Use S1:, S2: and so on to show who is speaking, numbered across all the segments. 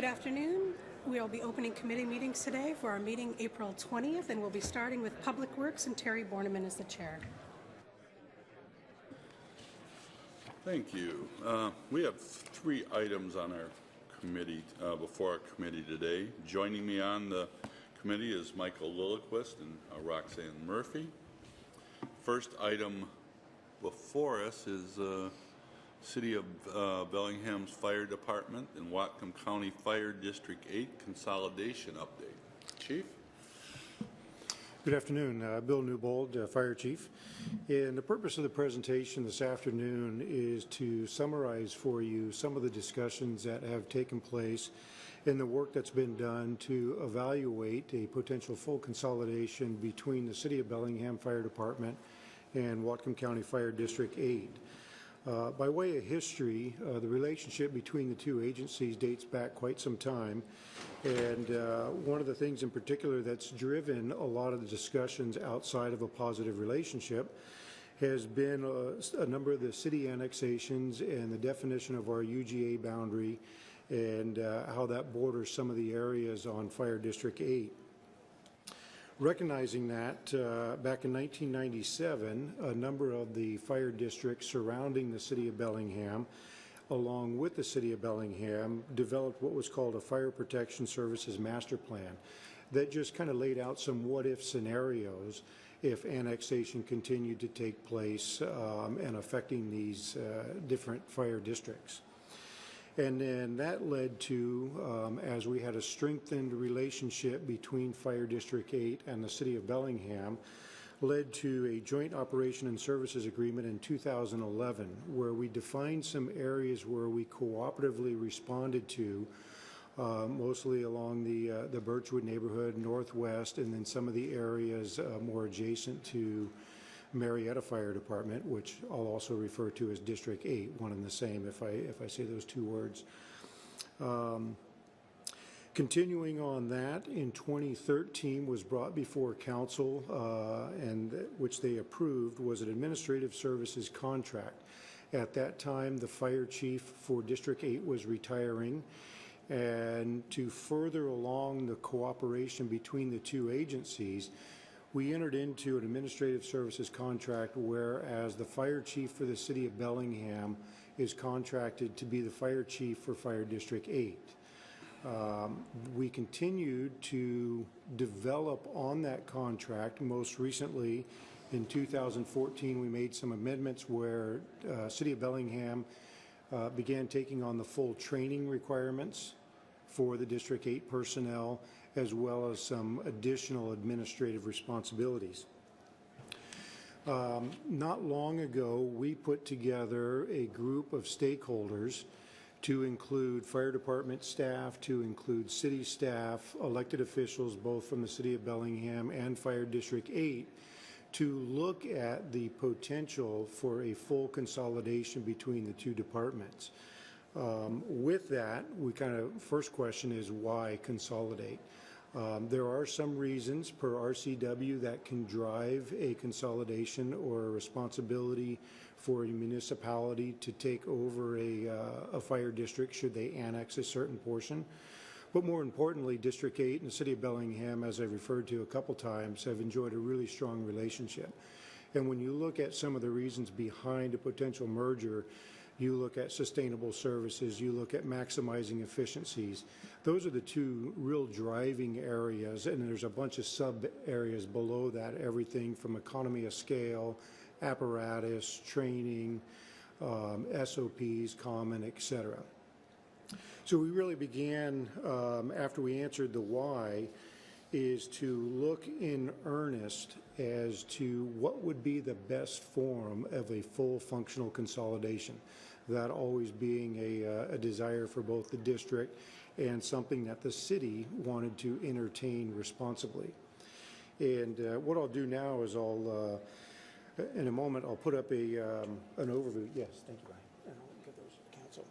S1: Good afternoon. We'll be opening committee meetings today for our meeting April 20th, and we'll be starting with Public Works, and Terry Borneman is the chair.
S2: Thank you. We have 3 items on our committee, before our committee today. Joining me on the committee is Michael Lilliquist and Roxanne Murphy. First item before us is City of Bellingham's Fire Department and Whatcom County Fire District 8 consolidation update. Chief?
S3: Good afternoon. Bill Newbold, Fire Chief. And the purpose of the presentation this afternoon is to summarize for you some of the discussions that have taken place in the work that's been done to evaluate a potential full consolidation between the City of Bellingham Fire Department and Whatcom County Fire District 8. By way of history, the relationship between the two agencies dates back quite some time, and one of the things in particular that's driven a lot of the discussions outside of a positive relationship has been a number of the city annexations and the definition of our UGA boundary and how that borders some of the areas on Fire District 8. Recognizing that, back in 1997, a number of the fire districts surrounding the City of Bellingham, along with the City of Bellingham, developed what was called a Fire Protection Services Master Plan that just kind of laid out some what-if scenarios if annexation continued to take place and affecting these different fire districts. And then that led to, as we had a strengthened relationship between Fire District 8 and the City of Bellingham, led to a joint operation and services agreement in 2011, where we defined some areas where we cooperatively responded to, mostly along the Birchwood neighborhood, Northwest, and then some of the areas more adjacent to Marietta Fire Department, which I'll also refer to as District 8, one and the same if I say those two words. Continuing on that, in 2013 was brought before council and which they approved was an administrative services contract. At that time, the fire chief for District 8 was retiring, and to further along the cooperation between the two agencies, we entered into an administrative services contract, whereas the fire chief for the City of Bellingham is contracted to be the fire chief for Fire District 8. We continued to develop on that contract. Most recently, in 2014, we made some amendments where City of Bellingham began taking on the full training requirements for the District 8 personnel, as well as some additional administrative responsibilities. Not long ago, we put together a group of stakeholders to include fire department staff, to include city staff, elected officials, both from the City of Bellingham and Fire District 8, to look at the potential for a full consolidation between the two departments. With that, first question is why consolidate? There are some reasons per RCW that can drive a consolidation or a responsibility for a municipality to take over a fire district should they annex a certain portion. But more importantly, District 8 and the City of Bellingham, as I referred to a couple times, have enjoyed a really strong relationship. And when you look at some of the reasons behind a potential merger, you look at sustainable services, you look at maximizing efficiencies. Those are the two real driving areas, and there's a bunch of sub areas below that, everything from economy of scale, apparatus, training, SOPs, common, etc. So we really began, after we answered the why, is to look in earnest as to what would be the best form of a full functional consolidation. That always being a desire for both the district and something that the city wanted to entertain responsibly. And what I'll do now is in a moment, I'll put up an overview. Yes, thank you, Brian. And I'll get those to council.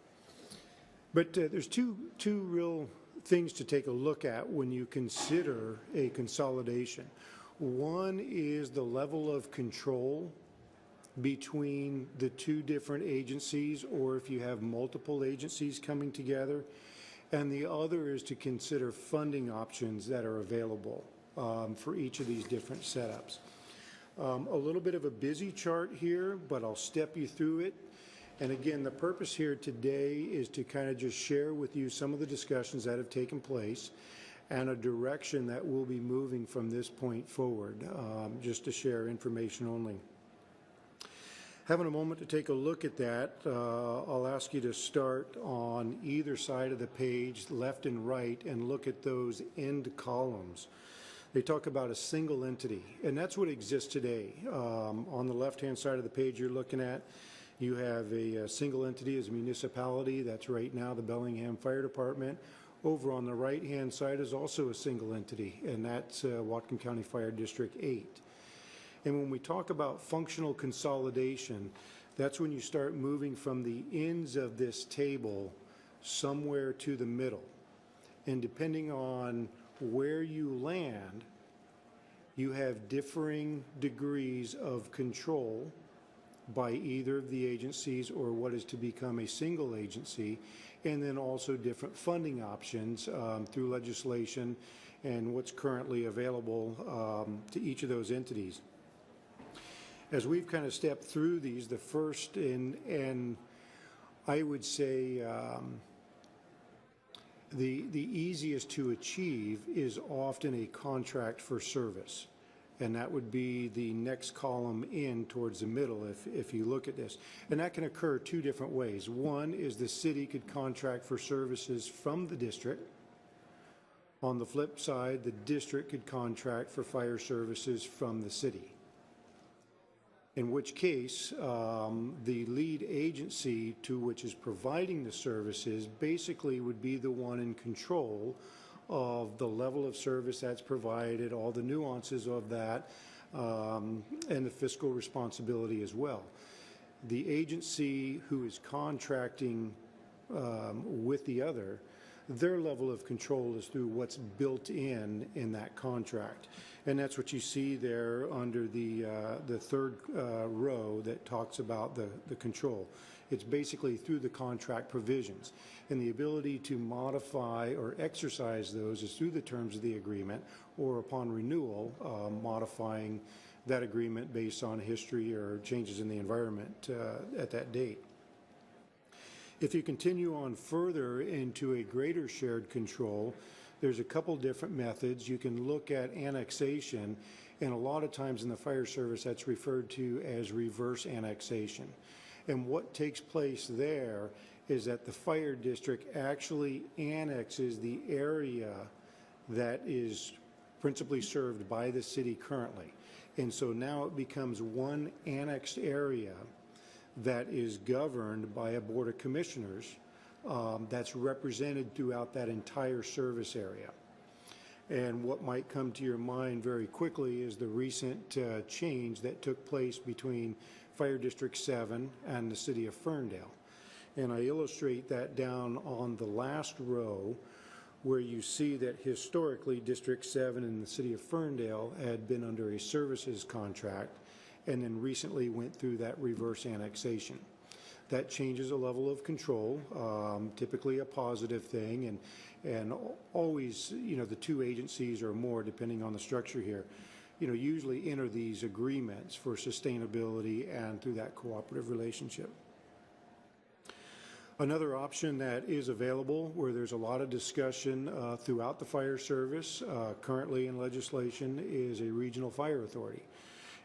S3: But there's two real things to take a look at when you consider a consolidation. One is the level of control between the two different agencies, or if you have multiple agencies coming together. and the other is to consider funding options that are available for each of these different setups. A little bit of a busy chart here, but I'll step you through it. And again, the purpose here today is to kind of just share with you some of the discussions that have taken place and a direction that we'll be moving from this point forward, just to share information only. Having a moment to take a look at that, I'll ask you to start on either side of the page, left and right, and look at those end columns. They talk about a single entity, and that's what exists today. On the left-hand side of the page you're looking at, you have a single entity as a municipality. That's right now the Bellingham Fire Department. Over on the right-hand side is also a single entity, and that's Whatcom County Fire District 8. And when we talk about functional consolidation, that's when you start moving from the ends of this table somewhere to the middle. And depending on where you land, you have differing degrees of control by either of the agencies or what is to become a single agency, and then also different funding options through legislation and what's currently available to each of those entities. As we've kind of stepped through these, the first and I would say the easiest to achieve is often a contract for service. And that would be the next column in towards the middle if you look at this. And that can occur two different ways. One is the city could contract for services from the district. On the flip side, the district could contract for fire services from the city. In which case, the lead agency to which is providing the services basically would be the one in control of the level of service that's provided, all the nuances of that, and the fiscal responsibility as well. The agency who is contracting with the other, their level of control is through what's built in that contract. And that's what you see there under the third row that talks about the control. It's basically through the contract provisions. And the ability to modify or exercise those is through the terms of the agreement or upon renewal, modifying that agreement based on history or changes in the environment at that date. If you continue on further into a greater shared control, there's a couple different methods. You can look at annexation, and a lot of times in the fire service that's referred to as reverse annexation. And what takes place there is that the fire district actually annexes the area that is principally served by the city currently. And so now it becomes one annexed area that is governed by a board of commissioners that's represented throughout that entire service area. And what might come to your mind very quickly is the recent change that took place between Fire District 7 and the City of Ferndale. And I illustrate that down on the last row where you see that historically District 7 and the City of Ferndale had been under a services contract and then recently went through that reverse annexation. That changes a level of control, typically a positive thing, and always, you know, the two agencies or more, depending on the structure here, you know, usually enter these agreements for sustainability and through that cooperative relationship. Another option that is available, where there's a lot of discussion throughout the fire service, currently in legislation, is a regional fire authority.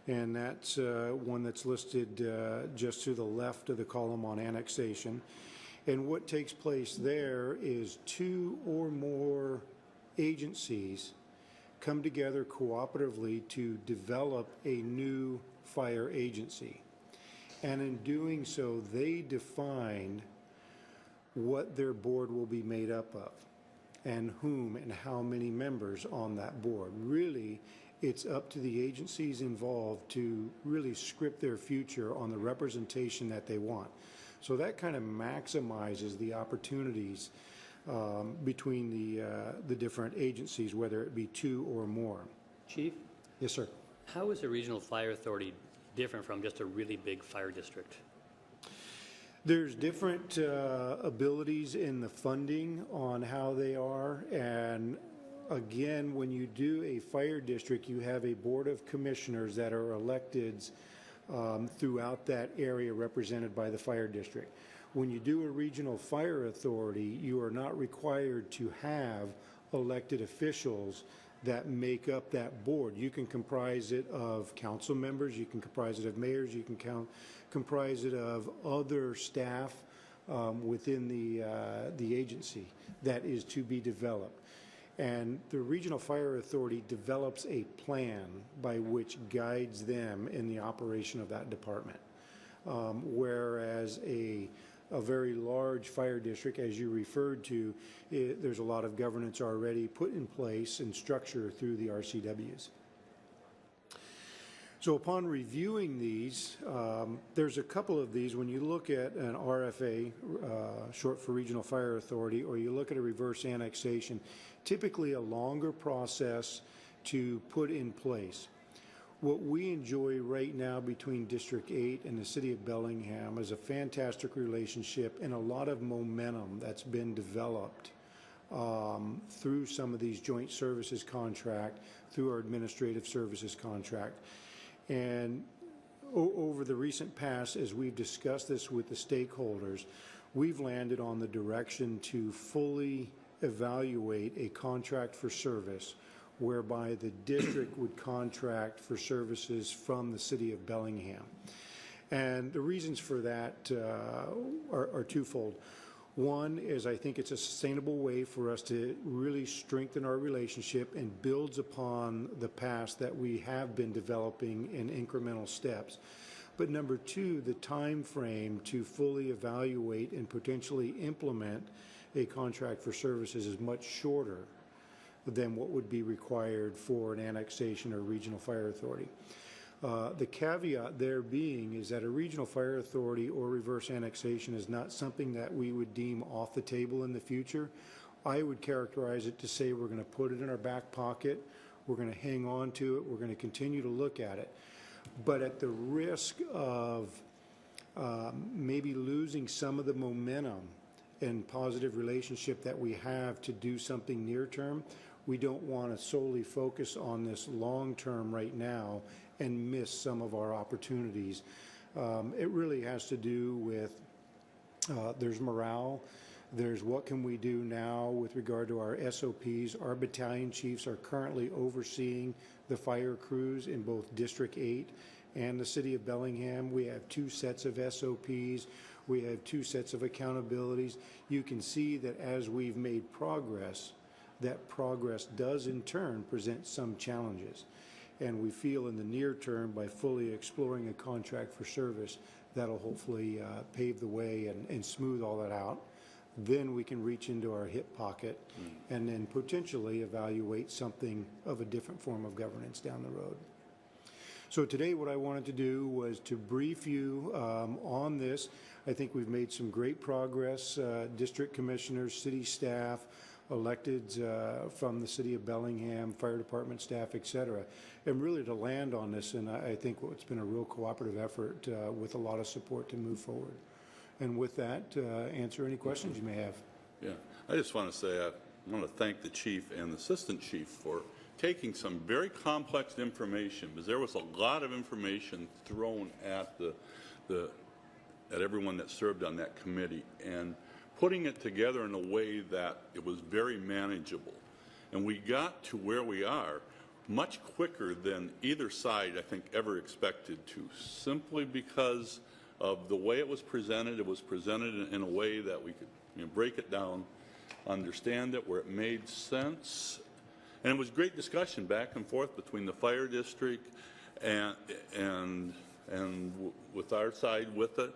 S3: And that's one that's listed just to the left of the column on annexation. And what takes place there is two or more agencies come together cooperatively to develop a new fire agency. And in doing so, they define what their board will be made up of and whom and how many members on that board. Really, it's up to the agencies involved to really script their future on the representation that they want. So that kind of maximizes the opportunities between the different agencies, whether it be two or more.
S4: Chief?
S3: Yes, sir.
S4: How is a regional fire authority different from just a really big fire district?
S3: There's different abilities in the funding on how they are, and again, when you do a fire district, you have a board of commissioners that are elected throughout that area represented by the fire district. When you do a regional fire authority, you are not required to have elected officials that make up that board. You can comprise it of council members, you can comprise it of mayors, you can comprise it of other staff within the agency that is to be developed. And the Regional Fire Authority develops a plan by which guides them in the operation of that department. Whereas a very large fire district, as you referred to, there's a lot of governance already put in place and structure through the RCWs. So upon reviewing these, there's a couple of these. When you look at an RFA, short for Regional Fire Authority, or you look at a reverse annexation, typically a longer process to put in place. What we enjoy right now between District 8 and the City of Bellingham is a fantastic relationship and a lot of momentum that's been developed through some of these joint services contract, through our administrative services contract. And over the recent past, as we've discussed this with the stakeholders, we've landed on the direction to fully evaluate a contract for service whereby the district would contract for services from the City of Bellingham. And the reasons for that are twofold. One is I think it's a sustainable way for us to really strengthen our relationship and builds upon the past that we have been developing in incremental steps. But number two, the time frame to fully evaluate and potentially implement a contract for services is much shorter than what would be required for an annexation or regional fire authority. The caveat there being is that a regional fire authority or reverse annexation is not something that we would deem off the table in the future. I would characterize it to say we're going to put it in our back pocket, we're going to hang on to it, we're going to continue to look at it. But at the risk of maybe losing some of the momentum and positive relationship that we have to do something near term, we don't want to solely focus on this long term right now and miss some of our opportunities. It really has to do with there's morale, there's what can we do now with regard to our SOPs. Our battalion chiefs are currently overseeing the fire crews in both District 8 and the City of Bellingham. We have 2 sets of SOPs. We have 2 sets of accountabilities. You can see that as we've made progress, that progress does in turn present some challenges. And we feel in the near term, by fully exploring a contract for service, that'll hopefully pave the way and smooth all that out. Then we can reach into our hip pocket and then potentially evaluate something of a different form of governance down the road. So today what I wanted to do was to brief you on this. I think we've made some great progress, district commissioners, city staff, electeds from the City of Bellingham, fire department staff, et cetera, and really to land on this. And I think it's been a real cooperative effort with a lot of support to move forward. And with that, answer any questions you may have.
S2: Yeah, I just want to say I want to thank the chief and the assistant chief for taking some very complex information, because there was a lot of information thrown at at everyone that served on that committee, and putting it together in a way that it was very manageable. And we got to where we are much quicker than either side, I think, ever expected to, simply because of the way it was presented. It was presented in a way that we could break it down, understand it where it made sense. And it was great discussion back and forth between the fire district and with our side with it.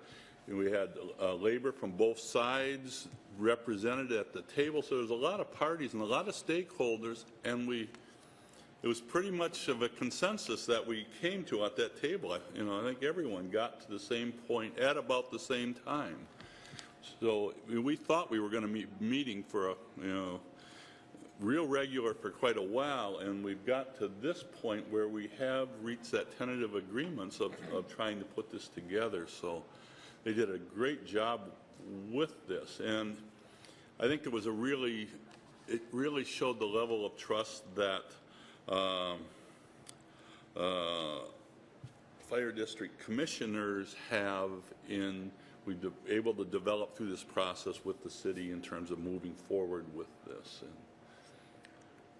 S2: We had labor from both sides represented at the table, so there's a lot of parties and a lot of stakeholders, and it was pretty much of a consensus that we came to at that table. I think everyone got to the same point at about the same time. So we thought we were going to be meeting for real regular for quite a while, and we've got to this point where we have reached that tentative agreements of trying to put this together. So they did a great job with this, and I think it was it really showed the level of trust that fire district commissioners have in we've been able to develop through this process with the city in terms of moving forward with this.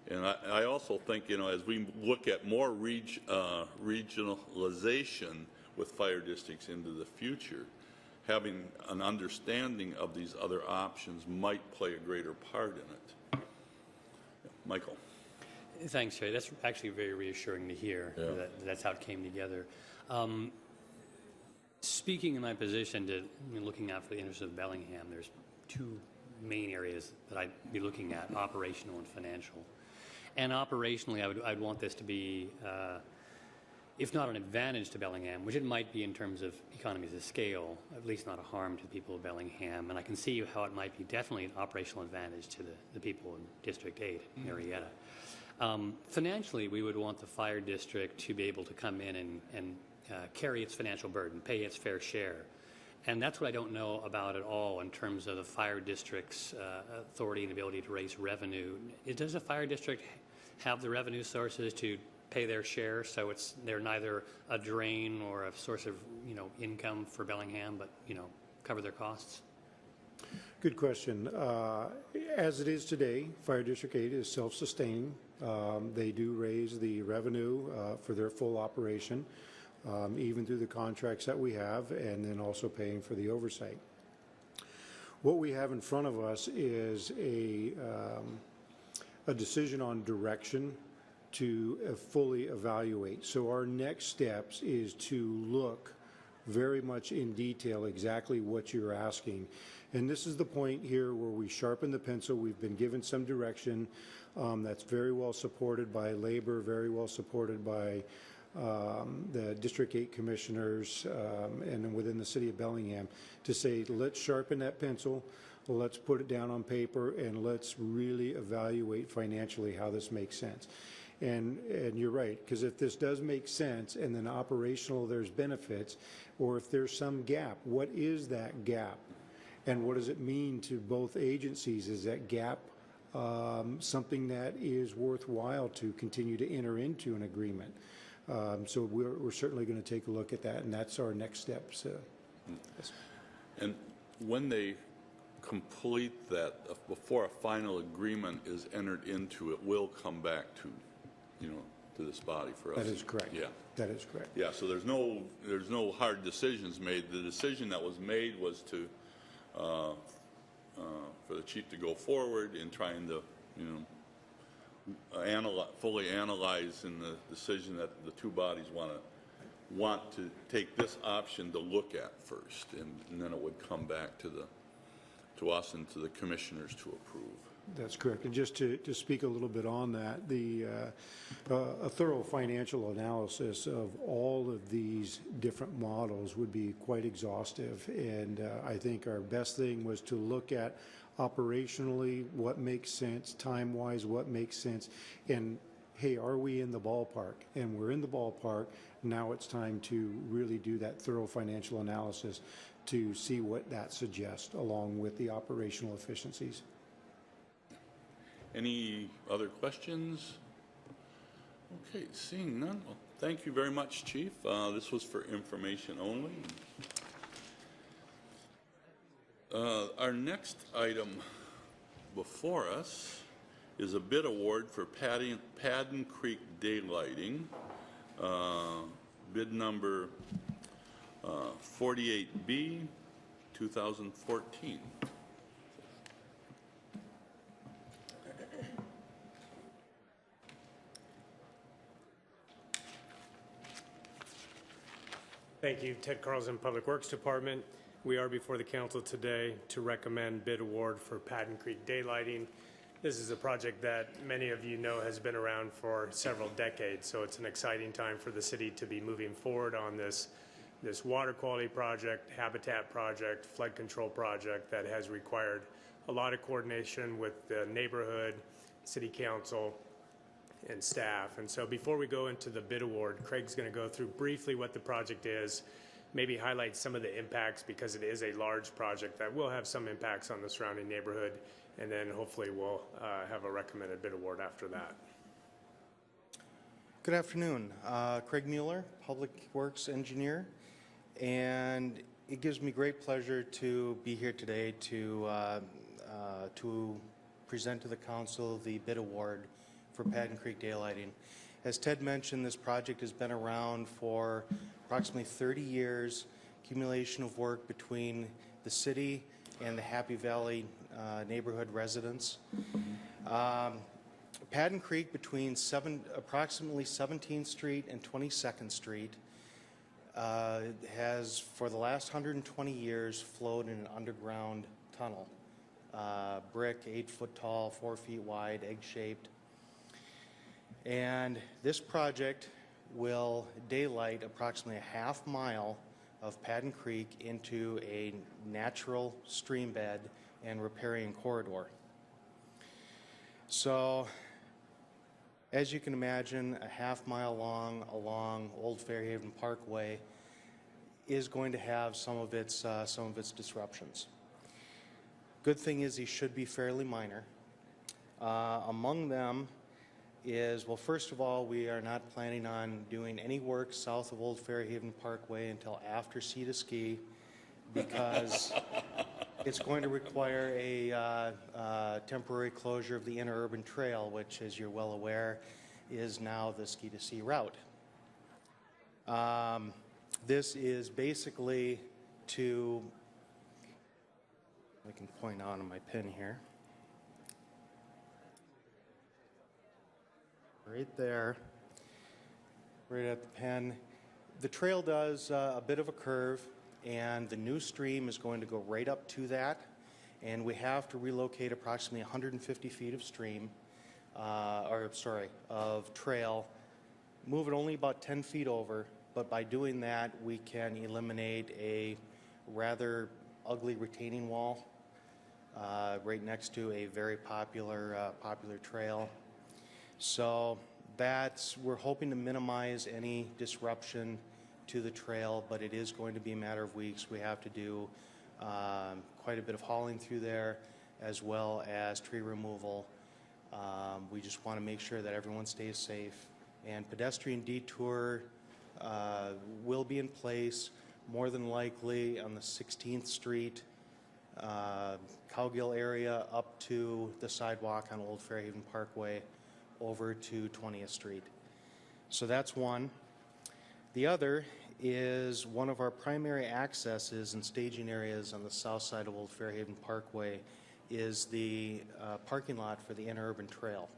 S2: And I also think, as we look at more regionalization with fire districts into the future, having an understanding of these other options might play a greater part in it. Michael.
S4: Thanks, Jay. That's actually very reassuring to hear.
S2: Yeah.
S4: That's how it came together. Speaking in my position looking out for the interests of Bellingham, there's two main areas that I'd be looking at, operational and financial. And operationally, I'd want this to be, if not an advantage to Bellingham, which it might be in terms of economies of scale, at least not a harm to the people of Bellingham. And I can see how it might be definitely an operational advantage to the people in District 8, Marietta. Financially, we would want the fire district to be able to come in and carry its financial burden, pay its fair share. And that's what I don't know about at all in terms of the fire district's authority and ability to raise revenue. Does a fire district have the revenue sources to pay their share, so they're neither a drain or a source of income for Bellingham, but cover their costs?
S3: Good question. As it is today, Fire District 8 is self-sustaining. They do raise the revenue for their full operation, even through the contracts that we have, and then also paying for the oversight. What we have in front of us is a decision on direction to fully evaluate. So our next steps is to look very much in detail exactly what you're asking. And this is the point here where we sharpen the pencil. We've been given some direction that's very well supported by labor, very well supported by the District 8 commissioners and within the city of Bellingham to say, let's sharpen that pencil, let's put it down on paper, and let's really evaluate financially how this makes sense. And you're right, because if this does make sense and then operational there's benefits, or if there's some gap, what is that gap? And what does it mean to both agencies? Is that gap something that is worthwhile to continue to enter into an agreement? So we're certainly going to take a look at that, and that's our next steps.
S2: And when they complete that, before a final agreement is entered into, it will come back to this body for us.
S3: That is correct.
S2: Yeah.
S3: That is correct.
S2: Yeah, so there's no hard decisions made. The decision that was made was to for the chief to go forward in trying to fully analyze in the decision that the two bodies want to take this option to look at first, and then it would come back to us and to the commissioners to approve.
S3: That's correct. And just to speak a little bit on that, a thorough financial analysis of all of these different models would be quite exhaustive. And I think our best thing was to look at operationally what makes sense, time-wise what makes sense, and hey, are we in the ballpark? And we're in the ballpark. Now it's time to really do that thorough financial analysis to see what that suggests along with the operational efficiencies.
S2: Any other questions? Okay, seeing none. Well, thank you very much, Chief. This was for information only. Our next item before us is a bid award for Padden Creek daylighting, bid number 48B, 2014.
S5: Thank you, Ted Carlson, Public Works Department. We are before the council today to recommend bid award for Padden Creek daylighting. This is a project that many of you know has been around for several decades, so it's an exciting time for the city to be moving forward on this water quality project, habitat project, flood control project that has required a lot of coordination with the neighborhood, city council, and staff. And so before we go into the bid award, Craig's going to go through briefly what the project is, maybe highlight some of the impacts because it is a large project that will have some impacts on the surrounding neighborhood, and then hopefully we'll have a recommended bid award after that.
S6: Good afternoon. Craig Mueller, Public Works Engineer, and it gives me great pleasure to be here today to present to the Council the bid award for Patton Creek daylighting. As Ted mentioned, this project has been around for approximately 30 years, accumulation of work between the city and the Happy Valley neighborhood residents. Patton Creek between approximately 17th Street and 22nd Street has, for the last 120 years, flowed in an underground tunnel. Brick, 8 foot tall, 4 feet wide, egg-shaped. And this project will daylight approximately a half mile of Patton Creek into a natural stream bed and riparian corridor. So, as you can imagine, a half mile long along Old Fairhaven Parkway is going to have some of its disruptions. Good thing is these should be fairly minor. Among them is, well, first of all, we are not planning on doing any work south of Old Fairhaven Parkway until after Sea to Ski, because it's going to require a temporary closure of the interurban trail, which, as you're well aware, is now the Ski to Sea route. This is basically to, I can point out on my pin here, right there, right at the pen. The trail does a bit of a curve, and the new stream is going to go right up to that, and we have to relocate approximately 150 feet of stream, of trail, move it only about 10 feet over, but by doing that we can eliminate a rather ugly retaining wall right next to a very popular trail. So we're hoping to minimize any disruption to the trail, but it is going to be a matter of weeks. We have to do quite a bit of hauling through there, as well as tree removal. We just want to make sure that everyone stays safe. And pedestrian detour will be in place, more than likely on the 16th Street, Cowgill area, up to the sidewalk on Old Fairhaven Parkway, over to 20th Street. So that's one. The other is one of our primary accesses and staging areas on the south side of Old Fairhaven Parkway is the parking lot for the interurban trail.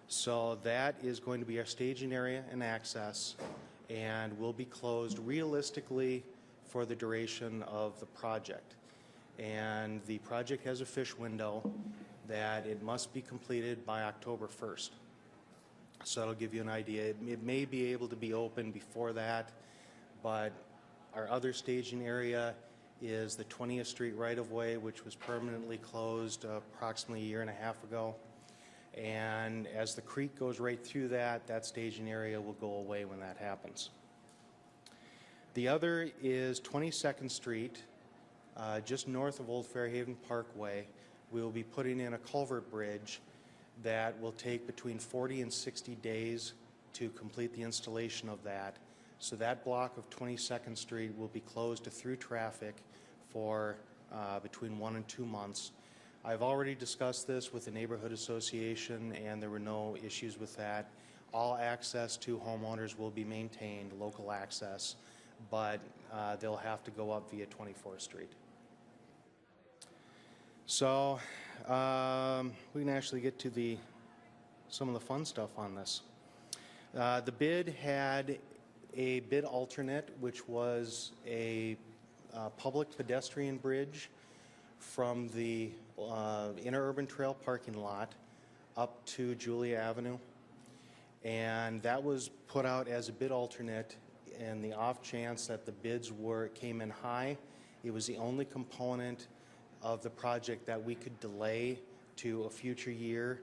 S6: So that is going to be our staging area and access, and will be closed realistically for the duration of the project. And the project has a fish window that it must be completed by October 1st. So that'll give you an idea. It may be able to be open before that, but our other staging area is the 20th Street right-of-way, which was permanently closed approximately a year and a half ago. And as the creek goes right through that staging area will go away when that happens. The other is 22nd Street, just north of Old Fairhaven Parkway. We will be putting in a culvert bridge that will take between 40 and 60 days to complete the installation of that. So that block of 22nd Street will be closed to through traffic for between 1 and 2 months. I've already discussed this with the neighborhood association, and there were no issues with that. All access to homeowners will be maintained, local access, but they'll have to go up via 24th Street. So we can actually get to some of the fun stuff on this. The bid had a bid alternate, which was a public pedestrian bridge from the interurban trail parking lot up to Julia Avenue, and that was put out as a bid alternate. And the off chance that the bids came in high, it was the only component of the project that we could delay to a future year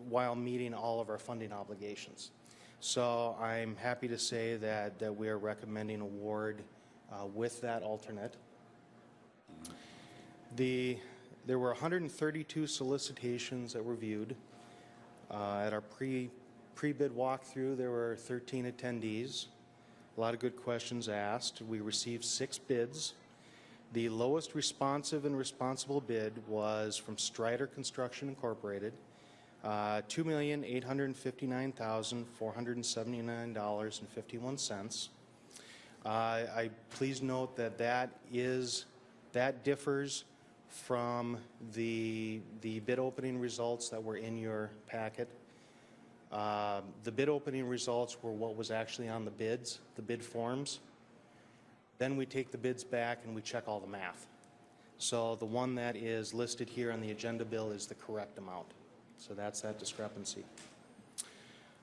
S6: while meeting all of our funding obligations. So I'm happy to say that we are recommending award with that alternate. There were 132 solicitations that were viewed. At our pre-bid walkthrough, there were 13 attendees. A lot of good questions asked. We received 6 bids. The lowest responsive and responsible bid was from Strider Construction Incorporated, $2,859,479.51. I please note that differs from the bid opening results that were in your packet. The bid opening results were what was actually on the bids, the bid forms. Then we take the bids back and we check all the math. So the one that is listed here on the agenda bill is the correct amount. So that's that discrepancy.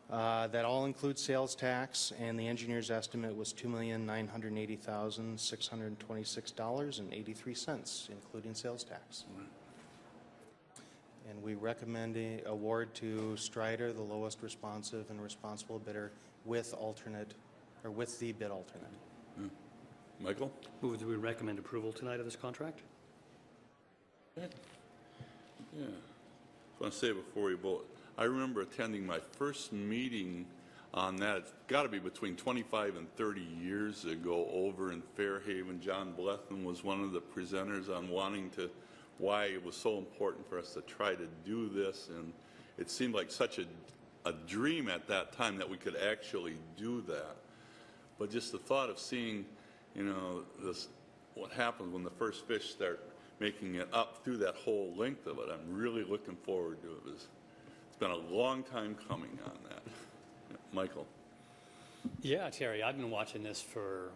S6: That all includes sales tax, and the engineer's estimate was $2,980,626.83, including sales tax. And we recommend an award to Strider, the lowest responsive and responsible bidder, with the bid alternate.
S2: Michael?
S4: Move that we recommend approval tonight of this contract.
S2: Yeah. I want to say before we vote, I remember attending my first meeting on that. It's got to be between 25 and 30 years ago over in Fairhaven. John Blethyn was one of the presenters on why it was so important for us to try to do this, and it seemed like such a dream at that time that we could actually do that. But just the thought of seeing, what happens when the first fish start making it up through that whole length of it, I'm really looking forward to it. It's been a long time coming on that. Michael?
S4: Yeah, Terry, I've been watching this for,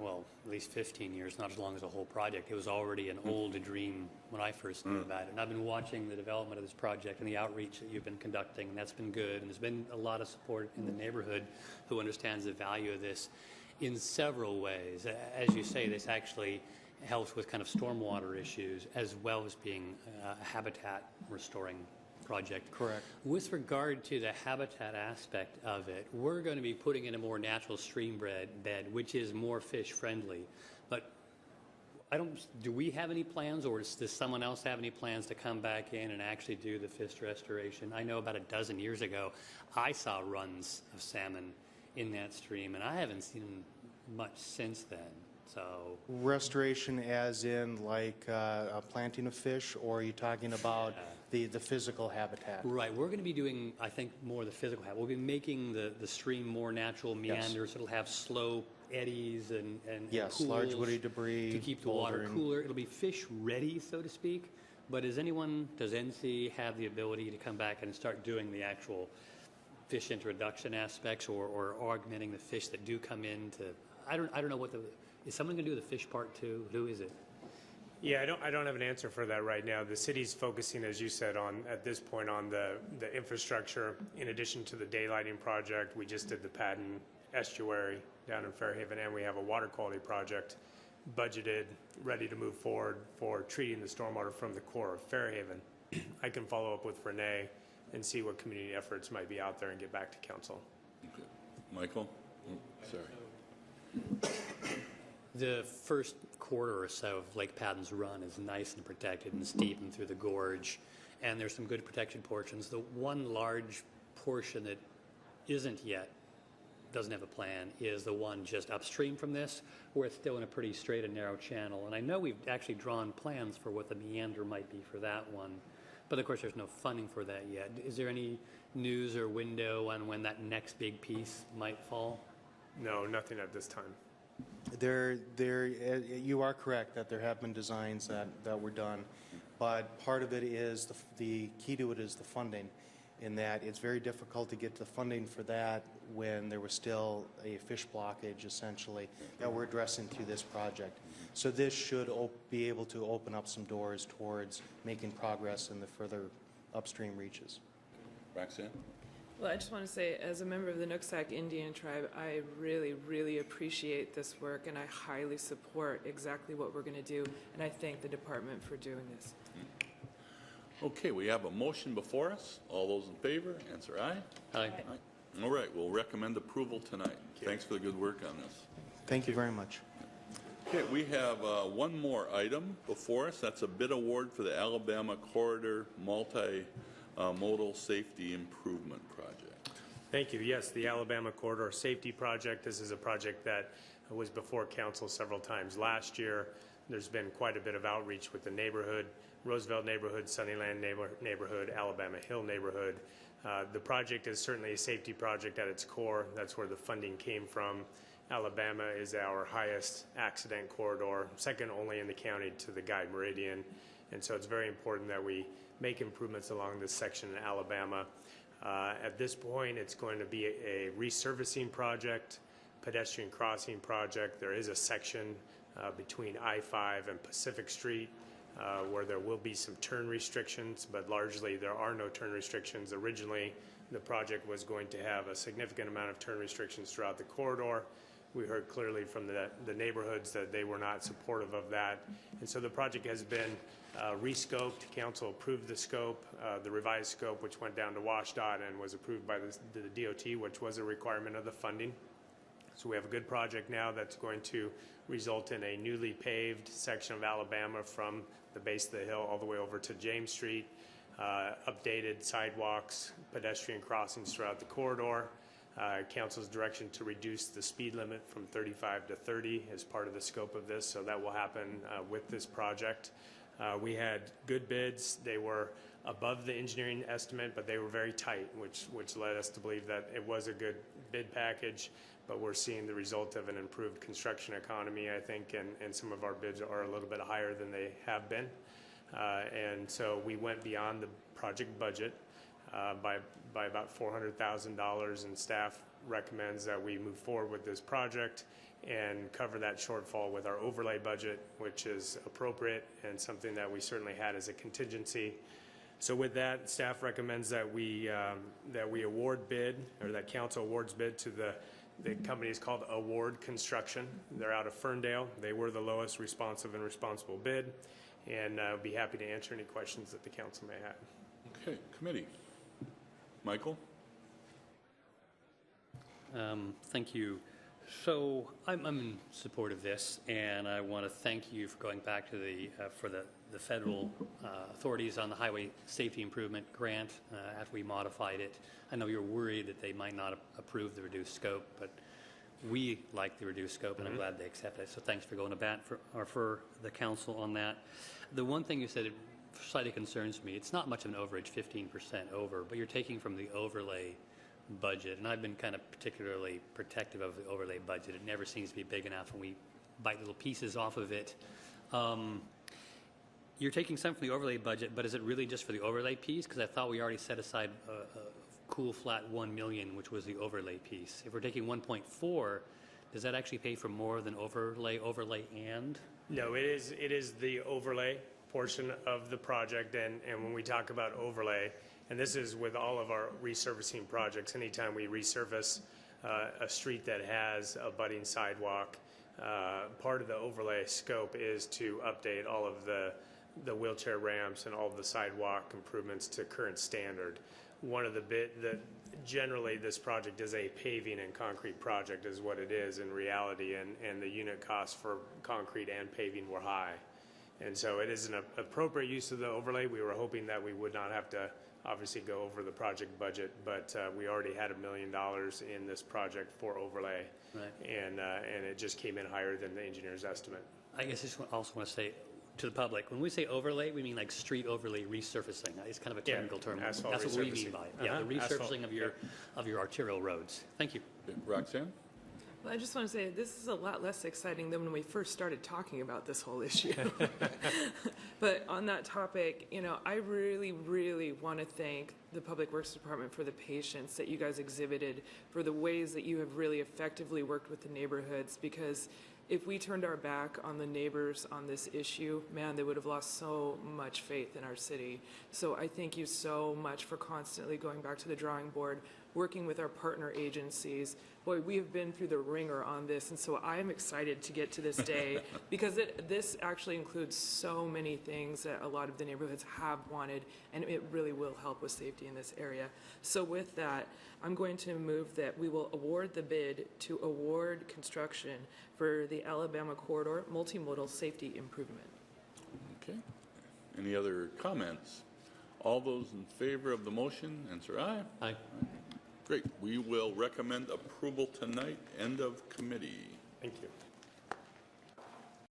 S4: at least 15 years, not as long as the whole project. It was already an old dream when I first knew about it. And I've been watching the development of this project and the outreach that you've been conducting, and that's been good. And there's been a lot of support in the neighborhood who understands the value of this in several ways. As you say, this actually helps with kind of stormwater issues as well as being a habitat restoring project.
S6: Correct.
S4: With regard to the habitat aspect of it, we're going to be putting in a more natural stream bed, which is more fish friendly. But do we have any plans, or does someone else have any plans to come back in and actually do the fish restoration? I know about a dozen years ago, I saw runs of salmon in that stream, and I haven't seen much since then. So
S6: Restoration as in like planting of fish, or are you talking about the physical habitat?
S4: right, we're going to be doing, I think, more the physical habitat. We'll be making the stream more natural meanders. It'll have slow eddies and
S6: Yes,
S4: pools
S6: large woody debris,
S4: to keep the water
S6: bouldering.
S4: cooler. It'll be fish ready, so to speak. But does NC have the ability to come back and start doing the actual fish introduction aspects, or augmenting the fish that do come in to? I don't know what is someone going to do the fish part too? Who is it?
S5: Yeah, I don't have an answer for that right now. The city's focusing, as you said, at this point on the infrastructure. In addition to the daylighting project, we just did the Patton Estuary down in Fairhaven, and we have a water quality project budgeted, ready to move forward for treating the stormwater from the core of Fairhaven. I can follow up with Renee and see what community efforts might be out there and get back to council.
S2: Okay. Michael? Sorry.
S4: The first quarter or so of Lake Patton's run is nice and protected and steep and through the gorge, and there's some good protection portions. The one large portion that doesn't have a plan is the one just upstream from this, where it's still in a pretty straight and narrow channel. And I know we've actually drawn plans for what the meander might be for that one, but of course there's no funding for that yet. Is there any news or window on when that next big piece might fall?
S5: No, nothing at this time.
S6: You are correct that there have been designs that were done, but part of it is the key to it is the funding, in that it's very difficult to get the funding for that when there was still a fish blockage, essentially, that we're addressing through this project. So this should be able to open up some doors towards making progress in the further upstream reaches.
S2: Roxanne?
S7: Well, I just want to say, as a member of the Nooksack Indian tribe, I really, really appreciate this work, and I highly support exactly what we're going to do, and I thank the department for doing this.
S2: Okay, we have a motion before us. All those in favor, answer aye.
S4: Aye.
S2: All right, we'll recommend approval tonight. Thanks for the good work on this.
S6: Thank you very much.
S2: Okay, we have one more item before us. That's a bid award for the Alabama Corridor Multi-Modal Safety Improvement Project.
S5: Thank you. Yes, the Alabama Corridor Safety Project. This is a project that was before council several times last year. There's been quite a bit of outreach with the neighborhood, Roosevelt neighborhood, Sunnyland neighborhood, Alabama Hill neighborhood. The project is certainly a safety project at its core. That's where the funding came from. Alabama is our highest accident corridor, second only in the county to the Guide Meridian. And so it's very important that we make improvements along this section in Alabama. At this point, it's going to be a resurfacing project, pedestrian crossing project. There is a section between I-5 and Pacific Street where there will be some turn restrictions, but largely there are no turn restrictions. Originally, the project was going to have a significant amount of turn restrictions throughout the corridor. We heard clearly from the neighborhoods that they were not supportive of that. And so the project has been rescoped. Council approved the scope, the revised scope, which went down to WashDOT and was approved by the DOT, which was a requirement of the funding. So we have a good project now that's going to result in a newly paved section of Alabama from the base of the hill all the way over to James Street, updated sidewalks, pedestrian crossings throughout the corridor. Council's direction to reduce the speed limit from 35 to 30 is part of the scope of this, so that will happen with this project. We had good bids. They were above the engineering estimate, but they were very tight, which led us to believe that it was a good bid package, but we're seeing the result of an improved construction economy, I think, and some of our bids are a little bit higher than they have been. And so we went beyond the project budget by about $400,000, and staff recommends that we move forward with this project and cover that shortfall with our overlay budget, which is appropriate and something that we certainly had as a contingency. So with that, staff recommends that we award bid, or that council awards bid to the company is called Award Construction. They're out of Ferndale. They were the lowest responsive and responsible bid, and I'll be happy to answer any questions that the council may have.
S2: Okay, committee. Michael?
S4: Thank you. So I'm in support of this, and I want to thank you for going back to the federal authorities on the Highway Safety Improvement Grant after we modified it. I know you're worried that they might not approve the reduced scope, but we like the reduced scope, and I'm glad they accepted it. So thanks for going to bat for the council on that. The one thing you said it slightly concerns me. It's not much of an overage, 15% over, but you're taking from the overlay budget, and I've been kind of particularly protective of the overlay budget. It never seems to be big enough, and we bite little pieces off of it. You're taking some from the overlay budget, but is it really just for the overlay piece? Because I thought we already set aside a cool flat $1 million, which was the overlay piece. If we're taking 1.4, does that actually pay for more than overlay, and? No,
S5: it is the overlay portion of the project, and when we talk about overlay, and this is with all of our resurfacing projects, anytime we resurface a street that has a budding sidewalk, part of the overlay scope is to update all of the wheelchair ramps and all of the sidewalk improvements to current standard. One of generally this project is a paving and concrete project is what it is in reality, and the unit costs for concrete and paving were high. And so it is an appropriate use of the overlay. We were hoping that we would not have to obviously go over the project budget, but we already had $1 million in this project for overlay, right. And it just came in higher than the engineer's estimate. I guess I just also want to say to the public, when we say overlay, we mean like street overlay resurfacing. It's kind of a technical term. That's what we mean by it. Yeah, the resurfacing of your arterial roads. Thank you.
S2: Roxanne?
S7: Well, I just want to say this is a lot less exciting than when we first started talking about this whole issue. But on that topic, I really, really want to thank the Public Works Department for the patience that you guys exhibited, for the ways that you have really effectively worked with the neighborhoods, because if we turned our back on the neighbors on this issue, man, they would have lost so much faith in our city. So I thank you so much for constantly going back to the drawing board, working with our partner agencies. Boy, we have been through the ringer on this, and so I am excited to get to this day because this actually includes so many things that a lot of the neighborhoods have wanted, and it really will help with safety in this area. So with that, I'm going to move that we will award the bid to award construction for the Alabama Corridor Multimodal Safety Improvement.
S2: Okay. Any other comments? All those in favor of the motion, answer aye.
S4: Aye.
S2: Great. We will recommend approval tonight. End of committee.
S5: Thank you.